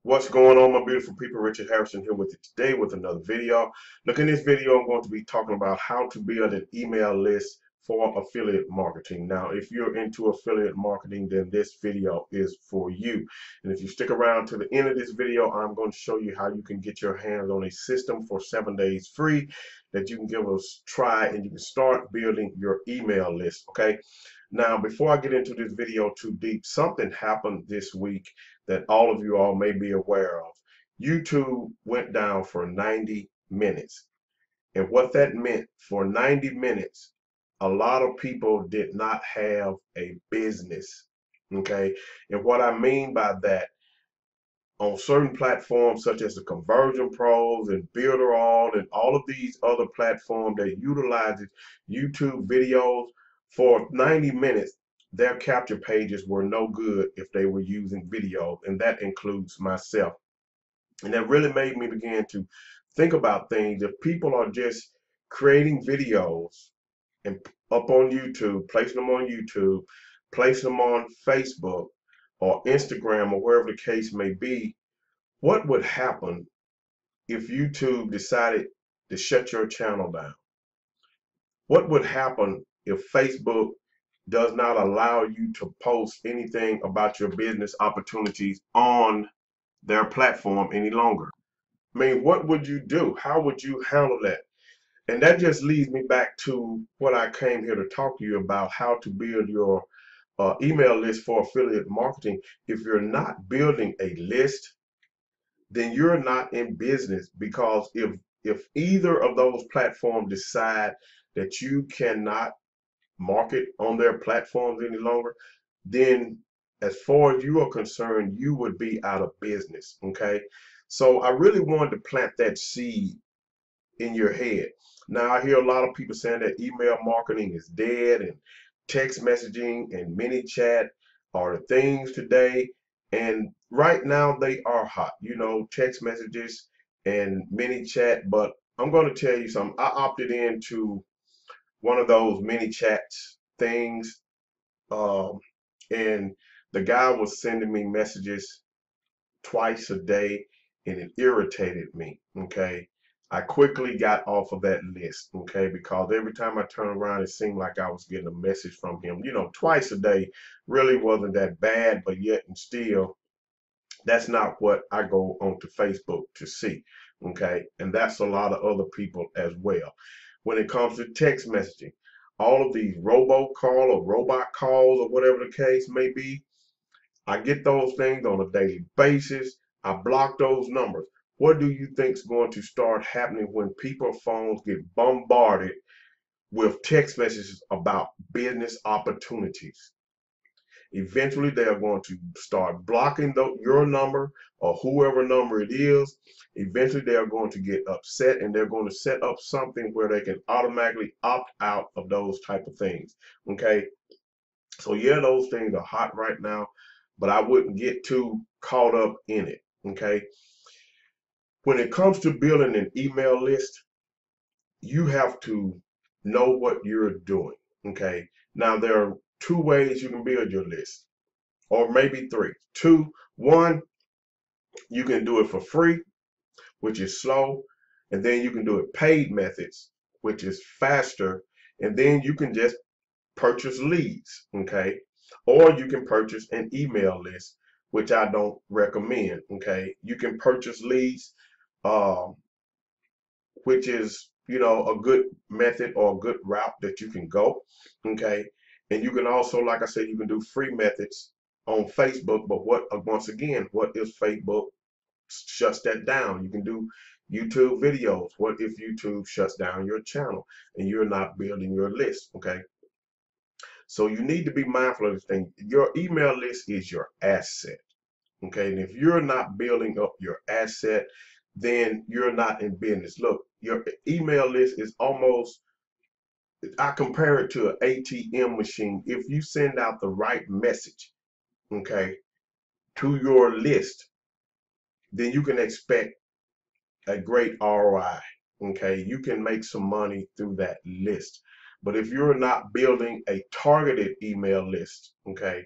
What's going on, my beautiful people? Richard Harrison here with you today with another video. Look, in this video, I'm going to be talking about how to build an email list for affiliate marketing. Now, if you're into affiliate marketing, then this video is for you. And if you stick around to the end of this video, I'm going to show you how you can get your hands on a system for 7 days free that you can give us a try and you can start building your email list, okay? Now, before I get into this video too deep, something happened this week that all of you all may be aware of. YouTube went down for 90 minutes. And what that meant for 90 minutes, a lot of people did not have a business. Okay. And what I mean by that, on certain platforms such as the Conversion Pros and Builderall and all of these other platforms that utilizes YouTube videos for 90 minutes, their capture pages were no good if they were using video, and that includes myself. And that really made me begin to think about things. If people are just creating videos and up on YouTube, placing them on YouTube, placing them on Facebook or Instagram or wherever the case may be, what would happen if YouTube decided to shut your channel down? What would happen if Facebook does not allow you to post anything about your business opportunities on their platform any longer? I mean, what would you do? How would you handle that? And that just leads me back to what I came here to talk to you about, how to build your email list for affiliate marketing. If you're not building a list, then you're not in business, because if either of those platforms decide that you cannot market on their platforms any longer, then as far as you are concerned, you would be out of business. Okay. So I really wanted to plant that seed in your head. Now I hear a lot of people saying that email marketing is dead and text messaging and mini chat are the things today. And right now they are hot, text messages and mini chat. But I'm going to tell you something. I opted into one of those mini chats things, um, and the guy was sending me messages twice a day, and it irritated me. Okay. I quickly got off of that list, okay, because every time I turned around, it seemed like I was getting a message from him. Twice a day really wasn't that bad, but yet and still, that's not what I go onto Facebook to see, okay, and that's a lot of other people as well. When it comes to text messaging, all of these robocall or robot calls or whatever the case may be, I get those things on a daily basis. I block those numbers. What do you think is going to start happening when people's phones get bombarded with text messages about business opportunities? Eventually, they are going to start blocking your number or whoever number it is. Eventually, they are going to get upset, and they're going to set up something where they can automatically opt out of those type of things. Okay, so yeah, those things are hot right now, but I wouldn't get too caught up in it. Okay. When it comes to building an email list, you have to know what you're doing. Okay. Now there are two ways you can build your list, or maybe three. Two, one, you can do it for free, which is slow, and then you can do it paid methods, which is faster, and then you can just purchase leads, okay? Or you can purchase an email list, which I don't recommend, okay? You can purchase leads, um, which is, a good method or a good route that you can go, okay? And you can also, like I said, you can do free methods on Facebook, but once again, what if Facebook shuts that down? You can do YouTube videos. What if YouTube shuts down your channel and you're not building your list, okay? So you need to be mindful of this thing. Your email list is your asset. Okay. And if you're not building up your asset, then you're not in business. Look, your email list is almost, I compare it to an ATM machine. If you send out the right message, okay, to your list, then you can expect a great ROI. Okay. You can make some money through that list. But if you're not building a targeted email list, okay,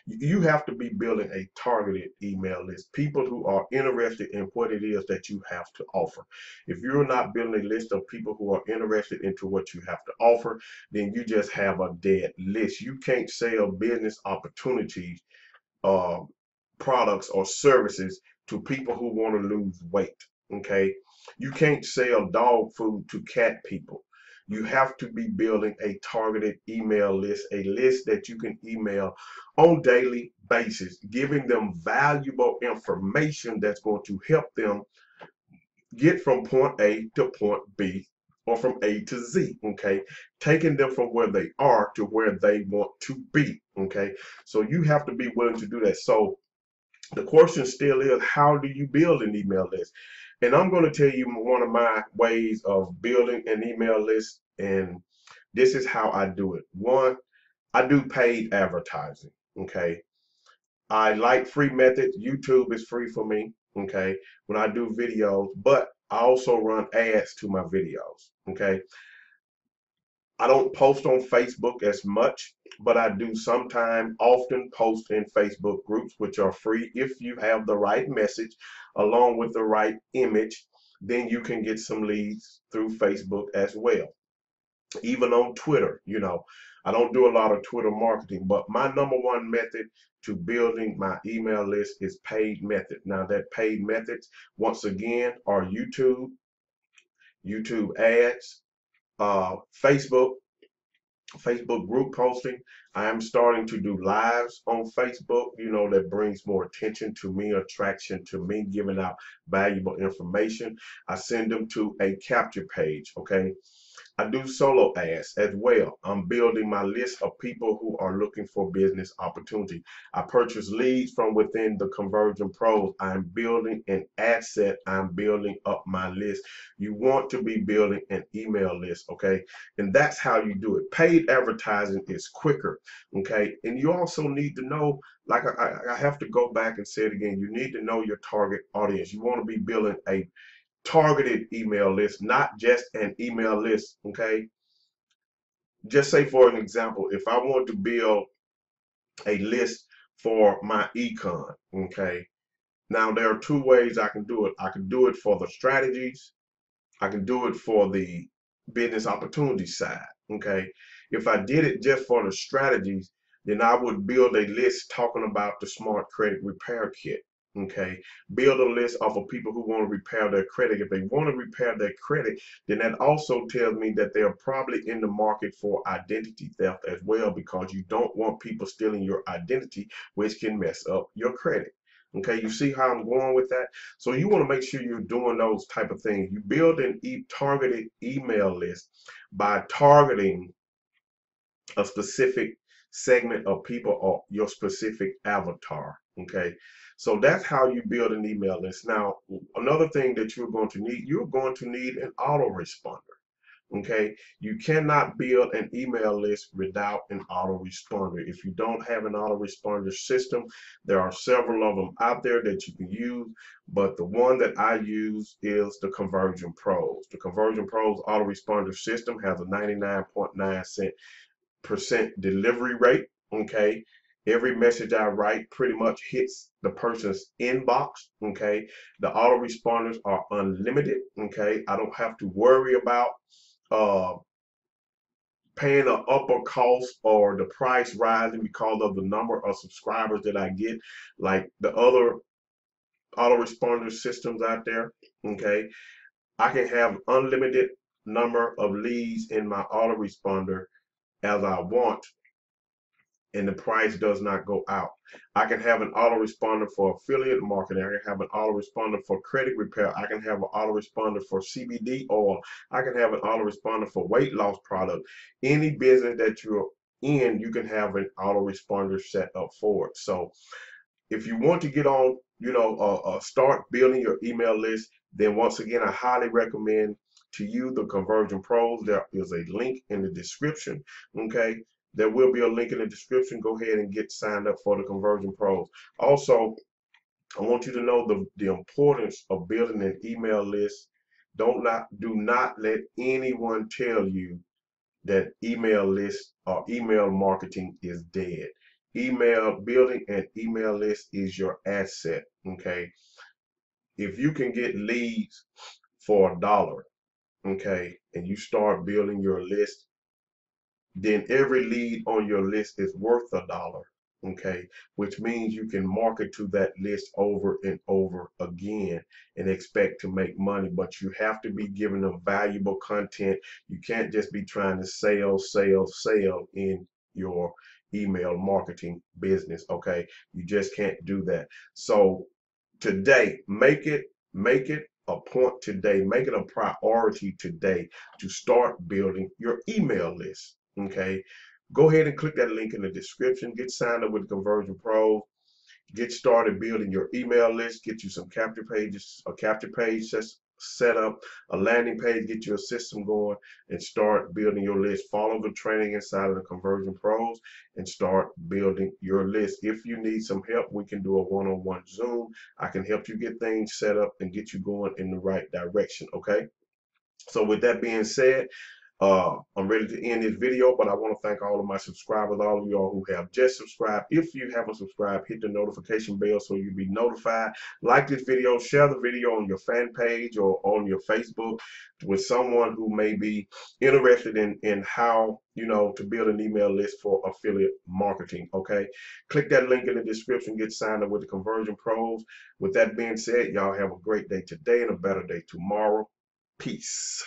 you have to be building a targeted email list, people who are interested in what it is that you have to offer. If you're not building a list of people who are interested into what you have to offer, then you just have a dead list. You can't sell business opportunities, uh, products or services to people who want to lose weight. Okay, you can't sell dog food to cat people. You have to be building a targeted email list, a list that you can email on daily basis, giving them valuable information that's going to help them get from point A to point B, or from A to Z, okay? Taking them from where they are to where they want to be, okay? So you have to be willing to do that. So the question still is, how do you build an email list? And I'm going to tell you one of my ways of building an email list, and this is how I do it. One, I do paid advertising, okay? I like free methods. YouTube is free for me, okay, when I do videos, but I also run ads to my videos, okay? I don't post on Facebook as much, but I do sometimes often post in Facebook groups, which are free. If you have the right message along with the right image, then you can get some leads through Facebook as well. Even on Twitter, I don't do a lot of Twitter marketing, but my number one method to building my email list is paid method. Now that paid methods, once again, are YouTube ads, Facebook, Facebook group posting. I am starting to do lives on Facebook, that brings more attention to me, attraction to me, giving out valuable information. I send them to a capture page, okay? I do solo ads as well. I'm building my list of people who are looking for business opportunity. I purchase leads from within the Conversion Pros. I'm building an asset. I'm building up my list. You want to be building an email list, okay? And that's how you do it. Paid advertising is quicker, okay? And you also need to know, like I have to go back and say it again, you need to know your target audience. You want to be building a targeted email list, not just an email list, okay? Just say, for an example, if I want to build a list for my econ, okay? Now, there are two ways I can do it. I can do it for the strategies. I can do it for the business opportunity side, okay? If I did it just for the strategies, then I would build a list talking about the Smart Credit Repair Kit, okay? Build a list of people who want to repair their credit. If they want to repair their credit, then that also tells me that they're probably in the market for identity theft as well, because you don't want people stealing your identity, which can mess up your credit. Okay, you see how I'm going with that? So you want to make sure you're doing those type of things. You build an targeted email list by targeting a specific segment of people or your specific avatar. Okay, so that's how you build an email list. Now, another thing that you're going to need an autoresponder. Okay, you cannot build an email list without an autoresponder. If you don't have an autoresponder system, there are several of them out there that you can use, but the one that I use is the Conversion Pros. The Conversion Pros autoresponder system has a 99.9% delivery rate. Okay, every message I write pretty much hits the person's inbox. Okay, the autoresponders are unlimited. Okay, I don't have to worry about uh, paying an upper cost or the price rising because of the number of subscribers that I get, like the other autoresponder systems out there. Okay, I can have unlimited number of leads in my autoresponder as I want, and the price does not go out. I can have an autoresponder for affiliate marketing. I can have an autoresponder for credit repair. I can have an autoresponder for CBD oil. I can have an autoresponder for weight loss product. Any business that you're in, you can have an autoresponder set up for it. So if you want to get on, start building your email list, then once again, I highly recommend to you the Conversion Pros. There is a link in the description. Okay, there will be a link in the description. Go ahead and get signed up for the Conversion Pros. Also, I want you to know the importance of building an email list. Do not let anyone tell you that email list or email marketing is dead. Building an email list is your asset. Okay. If you can get leads for $1, okay, and you start building your list, then every lead on your list is worth $1, okay, which means you can market to that list over and over again and expect to make money. But you have to be giving them valuable content. You can't just be trying to sell in your email marketing business, okay? You just can't do that. So today, make it a point today, make it a priority today to start building your email list. Okay, go ahead and click that link in the description. Get signed up with Conversion Pro. Get started building your email list. Get you some capture pages, a capture page set up, a landing page, get your system going, and start building your list. Follow the training inside of the Conversion Pros and start building your list. If you need some help, we can do a one-on-one Zoom. I can help you get things set up and get you going in the right direction. Okay. So with that being said, I'm ready to end this video, but I want to thank all of my subscribers, all of y'all who have just subscribed. If you haven't subscribed, hit the notification bell so you'll be notified. Like this video, share the video on your fan page or on your Facebook with someone who may be interested in how, to build an email list for affiliate marketing, okay? Click that link in the description, get signed up with the Conversion Pros. With that being said, y'all have a great day today and a better day tomorrow. Peace.